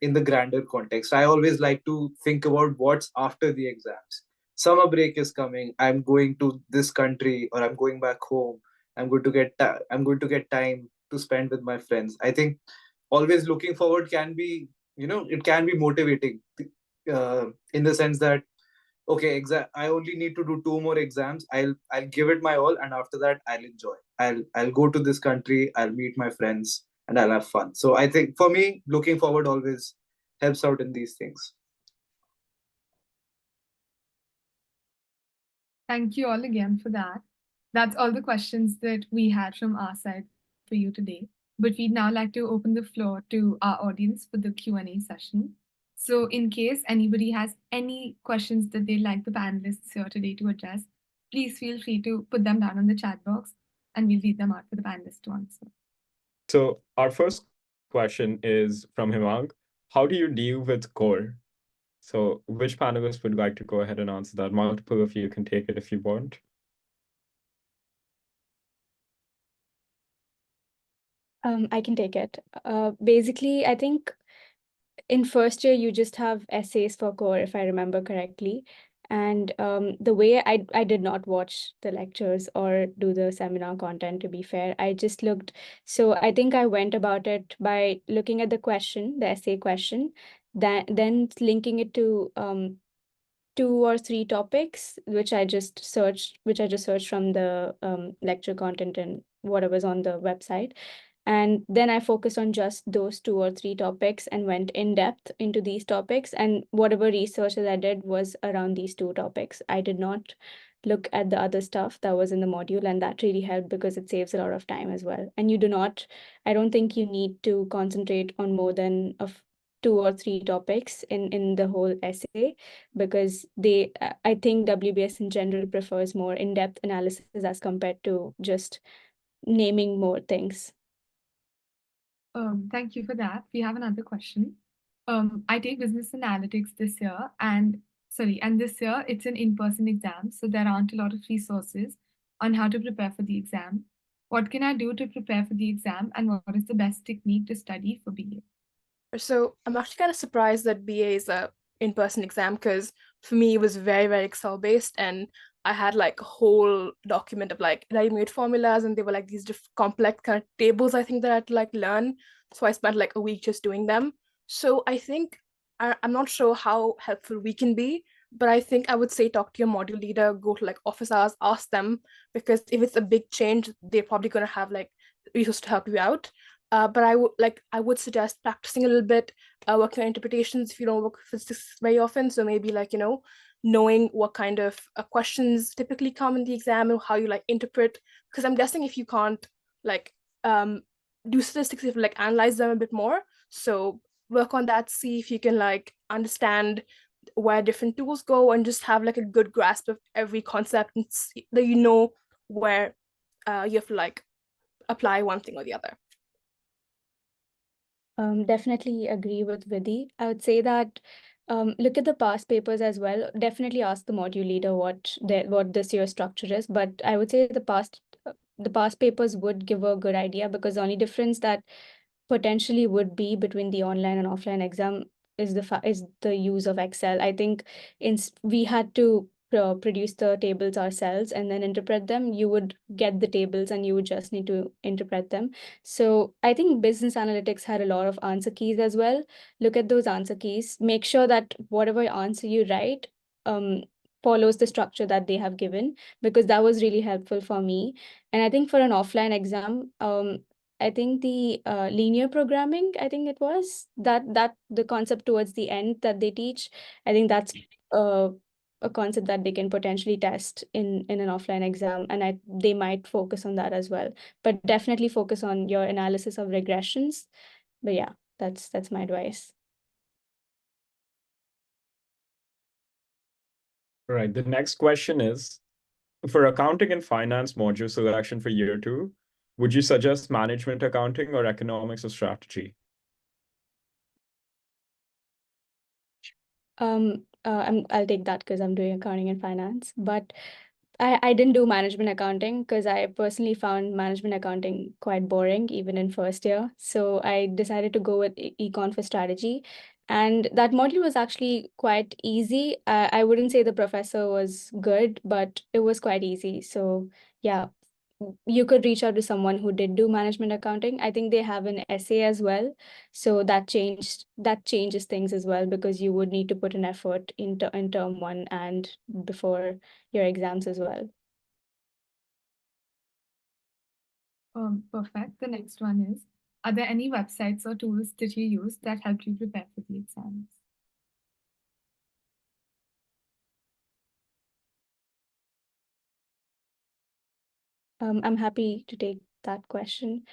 in the grander context. I always like to think about what's after the exams. Summer break is coming. I'm going to this country, or I'm going back home. I'm going to get time to spend with my friends. I think always looking forward can be, it can be motivating, in the sense that okay, I only need to do 2 more exams. I'll give it my all, and after that I'll enjoy. I'll go to this country, I'll meet my friends, and I'll have fun. So I think for me, looking forward always helps out in these things. Thank you all again for that. That's all the questions that we had from our side for you today. But we'd now like to open the floor to our audience for the Q&A session. So in case anybody has any questions that they'd like the panelists here today to address, please feel free to put them down in the chat box and we'll read them out for the panelists to answer. So our first question is from Himang. How do you deal with core? So which panelist would like to go ahead and answer that? Multiple of you can take it if you want. I can take it. Basically, I think in first year, you just have essays for core, if I remember correctly. And the way I did not watch the lectures or do the seminar content, to be fair. I just looked. So I think I went about it by looking at the question, the essay question, then linking it to 2 or 3 topics, which I just searched from the lecture content and whatever's on the website. And then I focused on just those 2 or 3 topics and went in depth into these topics. And whatever research that I did was around these 2 topics. I did not look at the other stuff that was in the module, and that really helped because it saves a lot of time as well. And I don't think you need to concentrate on more than 2 or 3 topics in the whole essay, because I think WBS in general prefers more in-depth analysis as compared to just naming more things. Thank you for that. We have another question. I take business analytics this year, and this year it's an in-person exam, so there aren't a lot of resources on how to prepare for the exam. What can I do to prepare for the exam, and what is the best technique to study for BA? So I'm actually kind of surprised that BA is a in-person exam, because for me it was very, very Excel based, and I had like a whole document of like ready-made formulas, and they were like these complex kind of tables, I think, that I had to like learn. So I spent like a week just doing them. So I think I'm not sure how helpful we can be, but I think I would say talk to your module leader, go to like office hours, ask them, because if it's a big change, they're probably going to have like resources to help you out. But I would suggest practicing a little bit, working on interpretations if you don't work with physics very often. So maybe like, knowing what kind of questions typically come in the exam and how you like interpret. Because I'm guessing if you can't like do statistics, you have to like analyze them a bit more. So work on that, see if you can like understand where different tools go, and just have like a good grasp of every concept, and that where you have to like apply one thing or the other. Definitely agree with Vidhi. I would say that look at the past papers as well. Definitely ask the module leader what this year's structure is. But I would say the past papers would give a good idea, because the only difference that potentially would be between the online and offline exam is the use of Excel. I think we had to produce the tables ourselves and then interpret them. You would get the tables and you would just need to interpret them. So I think business analytics had a lot of answer keys as well. Look at those answer keys. Make sure that whatever answer you write follows the structure that they have given, because that was really helpful for me. And I think for an offline exam, I think the linear programming, I think it was that the concept towards the end that they teach. I think that's a concept that they can potentially test in an offline exam, and they might focus on that as well. But definitely focus on your analysis of regressions. But yeah, that's my advice. All right, the next question is, for accounting and finance module selection for year 2, would you suggest management accounting or economics or strategy? I'll take that because I'm doing accounting and finance, but I didn't do management accounting because I personally found management accounting quite boring, even in first year. So I decided to go with econ for strategy. And that module was actually quite easy. I wouldn't say the professor was good, but it was quite easy. So yeah, you could reach out to someone who did do management accounting. I think they have an essay as well. So that changes things as well, because you would need to put an effort in term 1 and before your exams as well. Perfect. The next one is, are there any websites or tools that you use that help you prepare for the exams? I'm happy to take that question.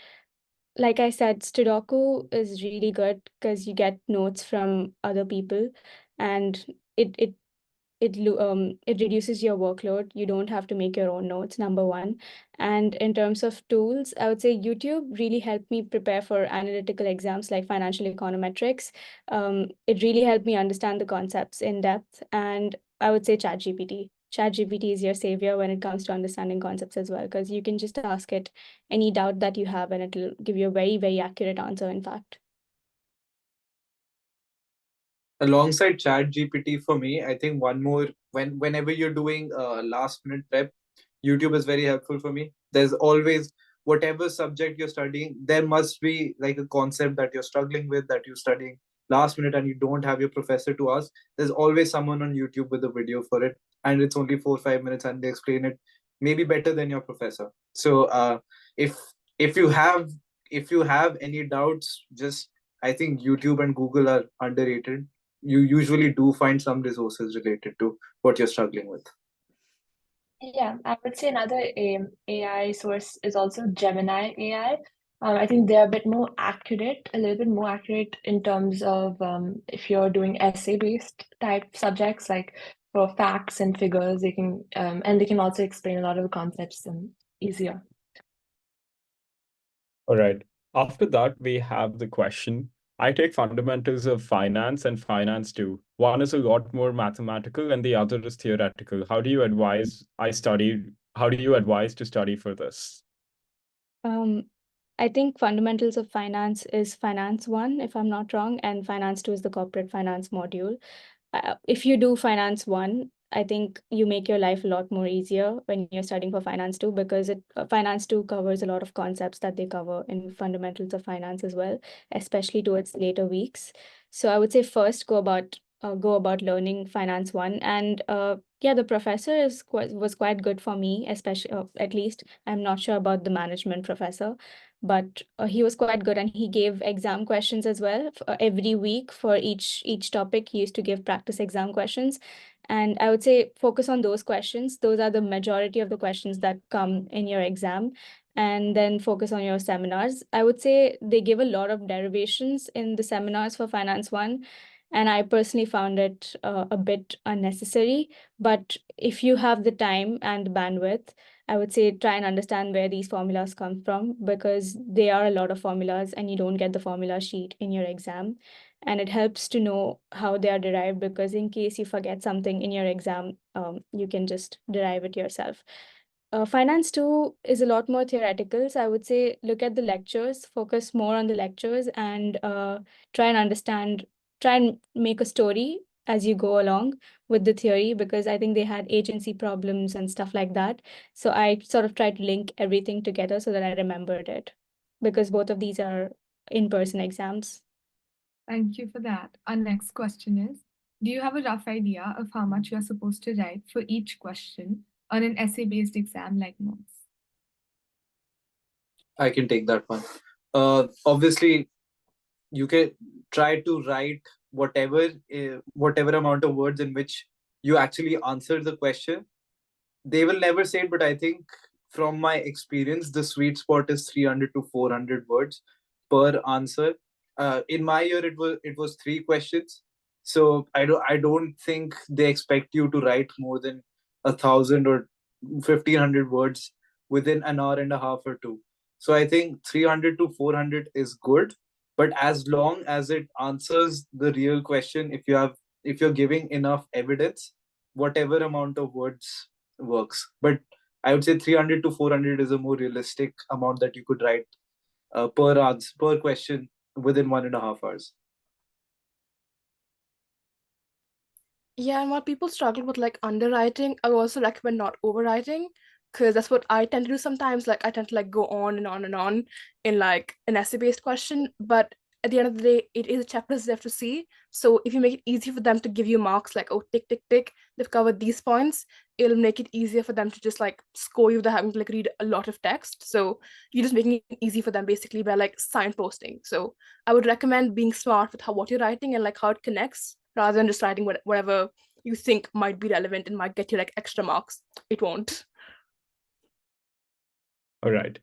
Like I said, Sudoku is really good because you get notes from other people, and it reduces your workload. You don't have to make your own notes, number one. And in terms of tools, I would say YouTube really helped me prepare for analytical exams like financial econometrics. It really helped me understand the concepts in depth. And I would say ChatGPT. ChatGPT is your savior when it comes to understanding concepts as well, because you can just ask it any doubt that you have and it'll give you a very, very accurate answer, in fact. alongside chat GPT for me, I think one more, whenever you're doing last minute prep, YouTube is very helpful for me. There's always, whatever subject you're studying, there must be like a concept that you're struggling with, that you're studying last minute and you don't have your professor to ask. There's always someone on YouTube with a video for it, and it's only 4 or 5 minutes and they explain it maybe better than your professor. So if if you have if you have any doubts, just, I think YouTube and Google are underrated. You usually do find some resources related to what you're struggling with. Yeah, I would say another AI source is also Gemini AI. I think they're a bit more accurate, a little bit more accurate in terms of if you're doing essay-based type subjects, like for facts and figures, they can and they can also explain a lot of the concepts easier. All right. After that, we have the question. I take fundamentals of finance and finance too. One is a lot more mathematical and the other is theoretical. How do you advise to study for this? I think fundamentals of finance is finance 1, if I'm not wrong, and finance 2 is the corporate finance module. If you do finance 1, I think you make your life a lot more easier when you're studying for finance 2, because finance 2 covers a lot of concepts that they cover in fundamentals of finance as well, especially towards later weeks. So I would say first go about learning finance 1, and yeah, the professor was quite good for me, especially at least I'm not sure about the management professor, but he was quite good, and he gave exam questions as well every week for each topic. He used to give practice exam questions, and I would say focus on those questions. Those are the majority of the questions that come in your exam, and then focus on your seminars. I would say they give a lot of derivations in the seminars for finance 1, and I personally found it a bit unnecessary. But if you have the time and bandwidth, I would say try and understand where these formulas come from, because they are a lot of formulas and you don't get the formula sheet in your exam. And it helps to know how they are derived, because in case you forget something in your exam, you can just derive it yourself. Finance 2 is a lot more theoretical. So I would say look at the lectures, focus more on the lectures, and try and make a story as you go along with the theory, because I think they had agency problems and stuff like that. So I sort of tried to link everything together so that I remembered it, because both of these are in-person exams. Thank you for that. Our next question is, do you have a rough idea of how much you are supposed to write for each question on an essay-based exam like most? I can take that one. Obviously, you can try to write whatever amount of words in which you actually answer the question. They will never say it, but I think from my experience, the sweet spot is 300 to 400 words per answer. In my year, it was 3 questions, so I don't think they expect you to write more than 1,000 or 1,500 words within an hour and a half or two. So I think 300 to 400 is good, but as long as it answers the real question, if you're giving enough evidence, whatever amount of words works. But I would say 300 to 400 is a more realistic amount that you could write per question within 1.5 hours. Yeah, and while people struggle with like underwriting, I would also recommend not overwriting, because that's what I tend to do sometimes. Like I tend to like go on and on and on in like an essay-based question, but at the end of the day, it is a checklist they have to see. So if you make it easy for them to give you marks, like, oh, tick, tick, tick, they've covered these points, it'll make it easier for them to just like score you without having to like read a lot of text. So you're just making it easy for them basically by like signposting. So I would recommend being smart with what you're writing and like how it connects, rather than just writing whatever you think might be relevant and might get you like extra marks. It won't. All right.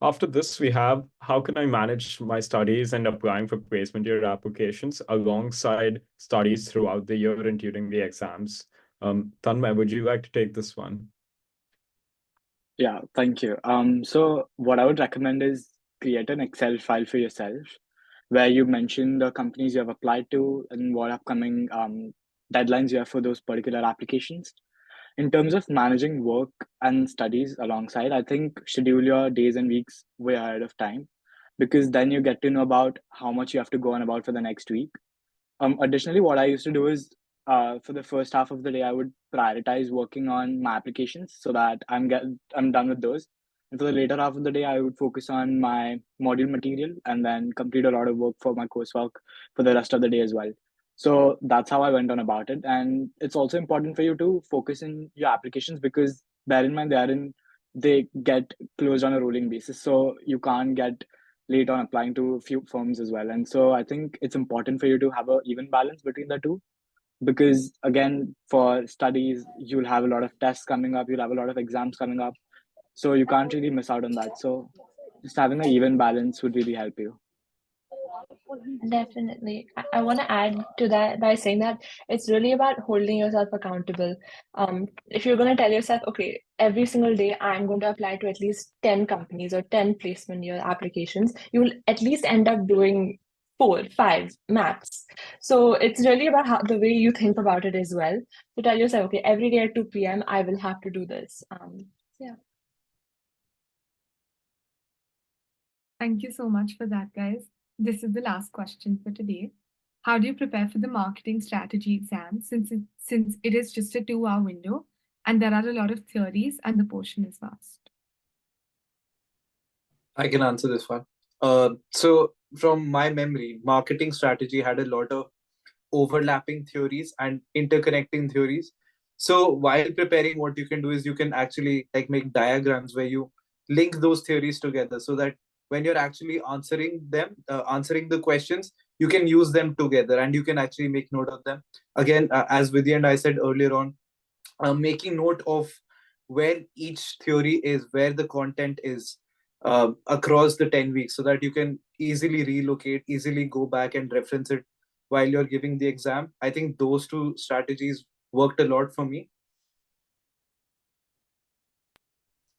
After this, we have how can I manage my studies and applying for placement year applications alongside studies throughout the year and during the exams. Tanmay, would you like to take this one? Yeah, thank you. So what I would recommend is create an Excel file for yourself where you mention the companies you have applied to and what upcoming deadlines you have for those particular applications. In terms of managing work and studies alongside, I think schedule your days and weeks way ahead of time, because then you get to know about how much you have to go on about for the next week. Additionally, what I used to do is for the first half of the day, I would prioritize working on my applications so that I'm done with those. And for the later half of the day, I would focus on my module material and then complete a lot of work for my coursework for the rest of the day as well. So that's how I went on about it. And it's also important for you to focus in your applications because bear in mind they get closed on a rolling basis. So you can't get late on applying to a few firms as well. And so I think it's important for you to have an even balance between the two because again, for studies, you'll have a lot of tests coming up, you'll have a lot of exams coming up. So you can't really miss out on that. So just having an even balance would really help you. Definitely. I want to add to that by saying that it's really about holding yourself accountable. If you're going to tell yourself, okay, every single day I'm going to apply to at least 10 companies or 10 placement year applications, you will at least end up doing 4, 5 max. So it's really about the way you think about it as well. So tell yourself, okay, every day at 2 p.m. I will have to do this. Yeah. Thank you so much for that, guys. This is the last question for today. How do you prepare for the marketing strategy exam since it is just a 2-hour window and there are a lot of theories and the portion is vast? I can answer this one. So from my memory, marketing strategy had a lot of overlapping theories and interconnecting theories. So while preparing, what you can do is you can actually like make diagrams where you link those theories together so that when you're actually answering the questions, you can use them together and you can actually make note of them. Again, as Vidya and I said earlier on, making note of where each theory is, where the content is across the 10 weeks so that you can easily relocate, easily go back and reference it while you're giving the exam. I think those two strategies worked a lot for me.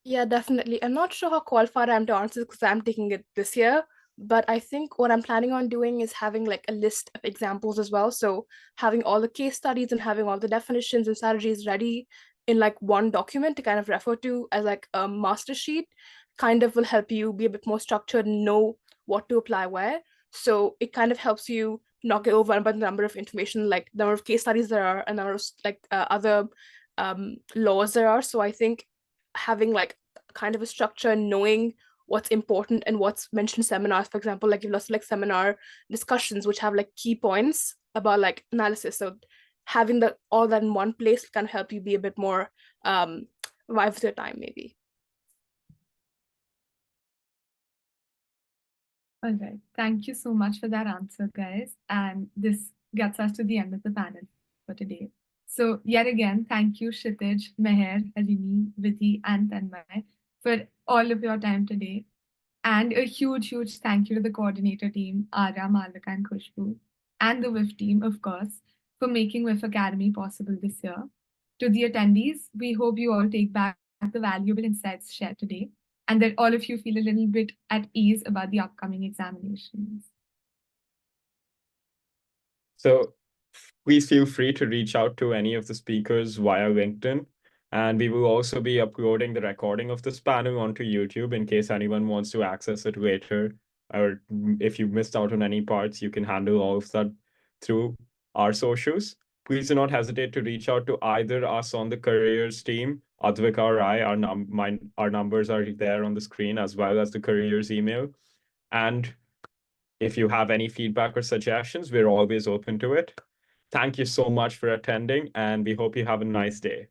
Yeah, definitely. I'm not sure how qualified I am to answer because I'm taking it this year, but I think what I'm planning on doing is having like a list of examples as well. So having all the case studies and having all the definitions and strategies ready in like one document to kind of refer to as like a master sheet kind of will help you be a bit more structured and know what to apply where. So it kind of helps you not get overwhelmed by the number of information, like the number of case studies there are and number of like other laws there are. So I think having like kind of a structure and knowing what's important and what's mentioned in seminars, for example, like you've lots of like seminar discussions which have like key points about analysis. So having all that in one place can help you be a bit more vibe with your time, maybe. All right. Thank you so much for that answer, guys. And this gets us to the end of the panel for today. So yet again, thank you, Kshitij, Meher, Harini, Vidhi, and Tanmay for all of your time today. And a huge, huge thank you to the coordinator team, Ara, Malika, and Khushbu, and the Wif team, of course, for making Wif Academy possible this year. To the attendees, we hope you all take back the valuable insights shared today and that all of you feel a little bit at ease about the upcoming examinations. So please feel free to reach out to any of the speakers via LinkedIn. And we will also be uploading the recording of this panel onto YouTube in case anyone wants to access it later. Or if you missed out on any parts, you can handle all of that through our socials. Please do not hesitate to reach out to either us on the careers team, Advika or I. Our numbers are there on the screen as well as the careers email. And if you have any feedback or suggestions, we're always open to it. Thank you so much for attending, and we hope you have a nice day.